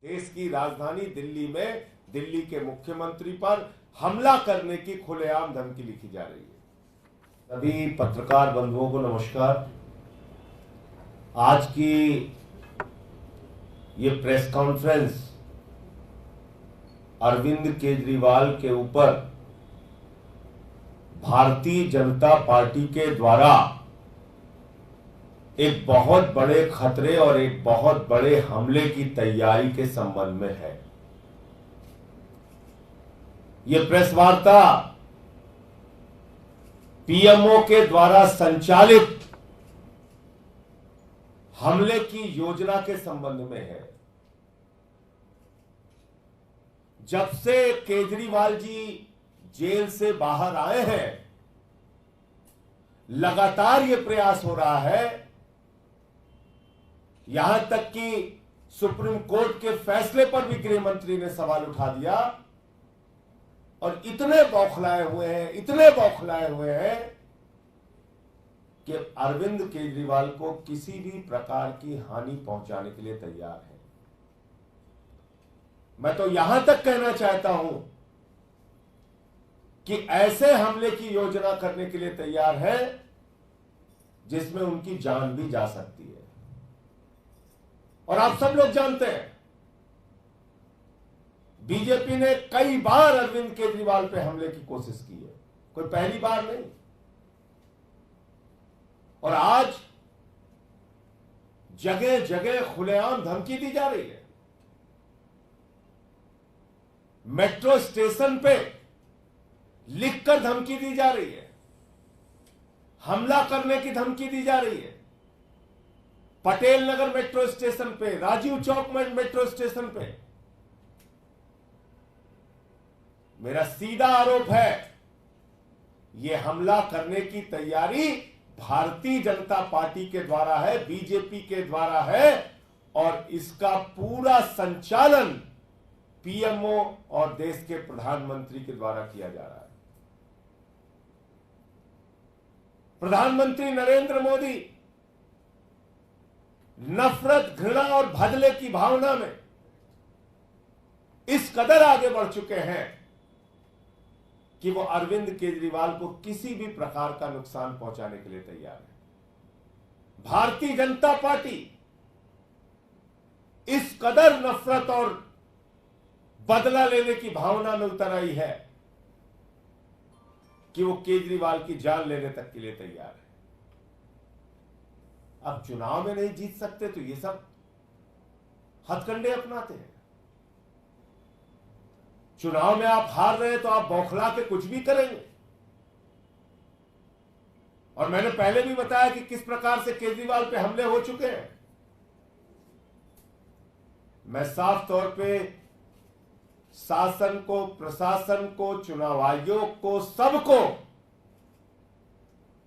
देश की राजधानी दिल्ली में दिल्ली के मुख्यमंत्री पर हमला करने की खुलेआम धमकी लिखी जा रही है। सभी पत्रकार बंधुओं को नमस्कार। आज की ये प्रेस कॉन्फ्रेंस अरविंद केजरीवाल के ऊपर भारतीय जनता पार्टी के द्वारा एक बहुत बड़े खतरे और एक बहुत बड़े हमले की तैयारी के संबंध में है। यह प्रेस वार्ता पीएमओ के द्वारा संचालित हमले की योजना के संबंध में है। जब से केजरीवाल जी जेल से बाहर आए हैं, लगातार यह प्रयास हो रहा है, यहां तक कि सुप्रीम कोर्ट के फैसले पर भी गृह मंत्री ने सवाल उठा दिया और इतने बौखलाए हुए हैं कि अरविंद केजरीवाल को किसी भी प्रकार की हानि पहुंचाने के लिए तैयार है। मैं तो यहां तक कहना चाहता हूं कि ऐसे हमले की योजना करने के लिए तैयार है जिसमें उनकी जान भी जा सकती है। और आप सब लोग जानते हैं, बीजेपी ने कई बार अरविंद केजरीवाल पे हमले की कोशिश की है, कोई पहली बार नहीं। और आज जगह जगह खुलेआम धमकी दी जा रही है। मेट्रो स्टेशन पे लिखकर धमकी दी जा रही है, हमला करने की धमकी दी जा रही है। पटेल नगर मेट्रो स्टेशन पे, राजीव चौक मेट्रो स्टेशन पे। मेरा सीधा आरोप है, यह हमला करने की तैयारी भारतीय जनता पार्टी के द्वारा है, बीजेपी के द्वारा है और इसका पूरा संचालन पीएमओ और देश के प्रधानमंत्री के द्वारा किया जा रहा है। प्रधानमंत्री नरेंद्र मोदी नफरत, घृणा और बदले की भावना में इस कदर आगे बढ़ चुके हैं कि वो अरविंद केजरीवाल को किसी भी प्रकार का नुकसान पहुंचाने के लिए तैयार है। भारतीय जनता पार्टी इस कदर नफरत और बदला लेने की भावना में उतर आई है कि वो केजरीवाल की जान लेने तक के लिए तैयार है। अब चुनाव में नहीं जीत सकते तो ये सब हथकंडे अपनाते हैं। चुनाव में आप हार रहे हैं तो आप बौखला के कुछ भी करेंगे। और मैंने पहले भी बताया कि किस प्रकार से केजरीवाल पे हमले हो चुके हैं। मैं साफ तौर पे शासन को, प्रशासन को, चुनाव आयोग को, सबको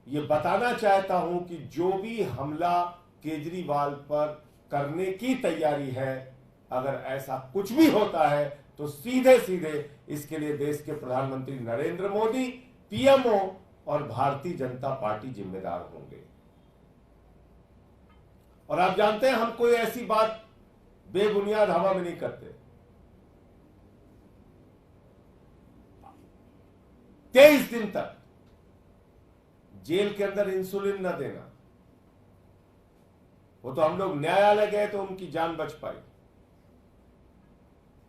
यह बताना चाहता हूं कि जो भी हमला केजरीवाल पर करने की तैयारी है, अगर ऐसा कुछ भी होता है तो सीधे सीधे इसके लिए देश के प्रधानमंत्री नरेंद्र मोदी, पीएमओ और भारतीय जनता पार्टी जिम्मेदार होंगे। और आप जानते हैं, हम कोई ऐसी बात बेबुनियाद हवा में नहीं करते। 23 दिन तक जेल के अंदर इंसुलिन न देना, वो तो हम लोग न्यायालय गए तो उनकी जान बच पाई,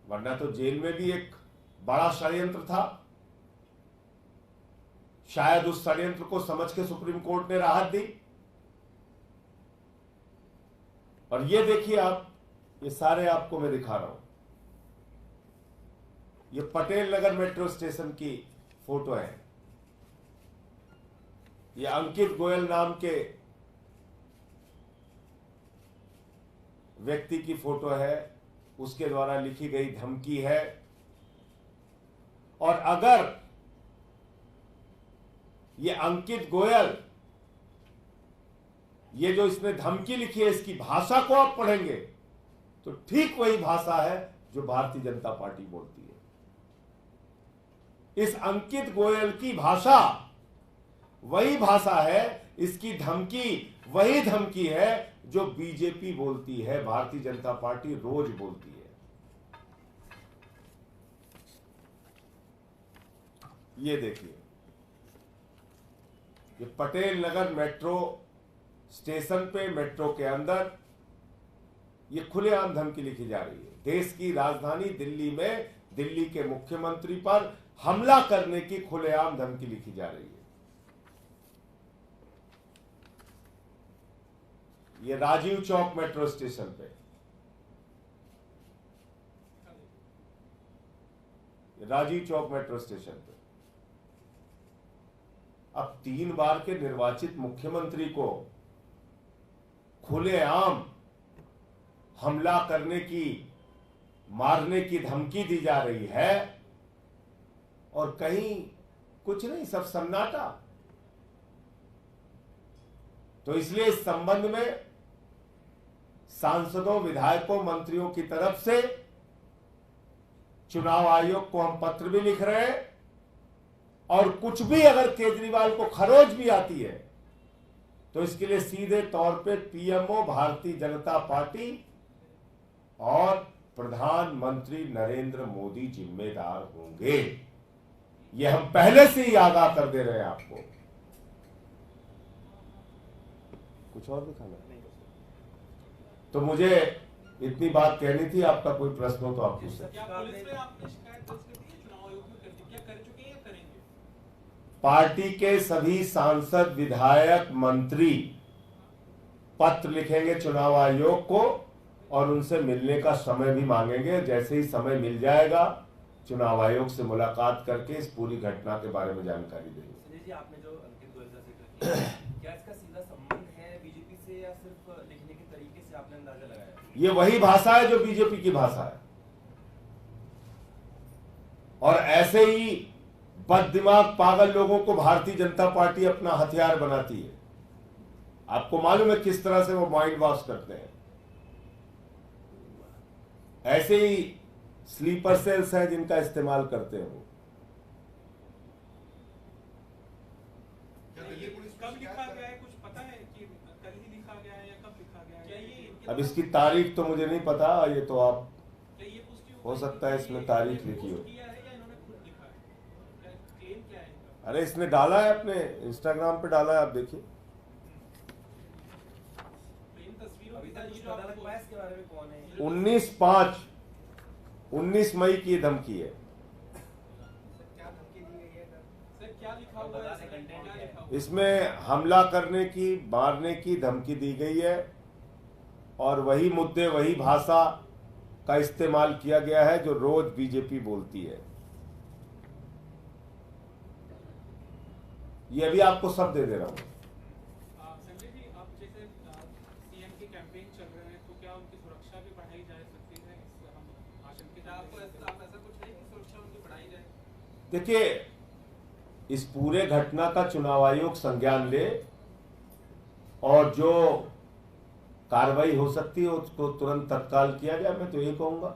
वरना तो जेल में भी एक बड़ा षड्यंत्र था। शायद उस षड्यंत्र को समझ के सुप्रीम कोर्ट ने राहत दी। और ये देखिए आप, ये सारे आपको मैं दिखा रहा हूं, ये पटेल नगर मेट्रो स्टेशन की फोटो है। ये अंकित गोयल नाम के व्यक्ति की फोटो है, उसके द्वारा लिखी गई धमकी है। और अगर ये अंकित गोयल, ये जो इसने धमकी लिखी है, इसकी भाषा को आप पढ़ेंगे तो ठीक वही भाषा है जो भारतीय जनता पार्टी बोलती है। इस अंकित गोयल की भाषा वही भाषा है, इसकी धमकी वही धमकी है जो बीजेपी बोलती है, भारतीय जनता पार्टी रोज बोलती है। ये देखिए, ये पटेल नगर मेट्रो स्टेशन पे, मेट्रो के अंदर ये खुलेआम धमकी लिखी जा रही है। देश की राजधानी दिल्ली में दिल्ली के मुख्यमंत्री पर हमला करने की खुलेआम धमकी लिखी जा रही है। ये राजीव चौक मेट्रो स्टेशन पे, राजीव चौक मेट्रो स्टेशन पे अब 3 बार के निर्वाचित मुख्यमंत्री को खुलेआम हमला करने की, मारने की धमकी दी जा रही है, और कहीं कुछ नहीं, सब सन्नाटा। तो इसलिए इस संबंध में सांसदों, विधायकों, मंत्रियों की तरफ से चुनाव आयोग को हम पत्र भी लिख रहे हैं, और कुछ भी अगर केजरीवाल को खरोच भी आती है तो इसके लिए सीधे तौर पे पीएमओ भारतीय जनता पार्टी और प्रधानमंत्री नरेंद्र मोदी जिम्मेदार होंगे। ये हम पहले से ही आगाह कर दे रहे हैं आपको। कुछ और दिखाना नहीं, तो मुझे इतनी बात कहनी थी। आपका कोई प्रश्न हो तो आप पूछ सकते हैं। पार्टी के सभी सांसद, विधायक, मंत्री पत्र लिखेंगे चुनाव आयोग को और उनसे मिलने का समय भी मांगेंगे। जैसे ही समय मिल जाएगा चुनाव आयोग से मुलाकात करके इस पूरी घटना के बारे में जानकारी देंगे। संजय जी, आपने जो अंकित गोयल का जिक्र किया, क्या इसका सीधा संबंध है बीजेपी से या सिर्फ लिखने के तरीके से आपने अंदाजा लगाया? ये वही भाषा है जो बीजेपी की भाषा है, और ऐसे ही बददिमाग पागल लोगों को भारतीय जनता पार्टी अपना हथियार बनाती है। आपको मालूम है किस तरह से वो माइंड वॉश करते हैं। ऐसे ही स्लीपर सेल्स हैं जिनका इस्तेमाल करते हैं वो। कब लिखा गया है कुछ पता है कि कल ही लिखा गया है या कब लिखा गया है? अब इसकी तारीख तो मुझे नहीं पता, ये तो आप हो सकता है इसमें तारीख लिखी हो। अरे इसने डाला है, अपने इंस्टाग्राम पे डाला है, आप देखिए। अभी तक कुछ पता लग पाया इसके बारे में कौन है? 19 मई की ये धमकी है। क्या धमकी दी गई है? सर क्या लिखा हुआ है? कंटेंट क्या है? इसमें हमला करने की, मारने की धमकी दी गई है, और वही मुद्दे, वही भाषा का इस्तेमाल किया गया है जो रोज बीजेपी बोलती है। ये अभी आपको सब दे दे रहा हूं। संजय जी, आप जैसे सीएम की कैंपेन चल रहे हैं, तो क्या उनकी सुरक्षा भी बढ़ाई जा सकती है? हम आशंकित, आपको ऐसा कुछ नहीं कि सुरक्षा उनकी बढ़ाई जाए? देखिए, इस पूरे घटना का चुनाव आयोग संज्ञान ले, और जो कार्रवाई हो सकती है उसको तुरंत तत्काल किया जाए। मैं तो ये कहूंगा।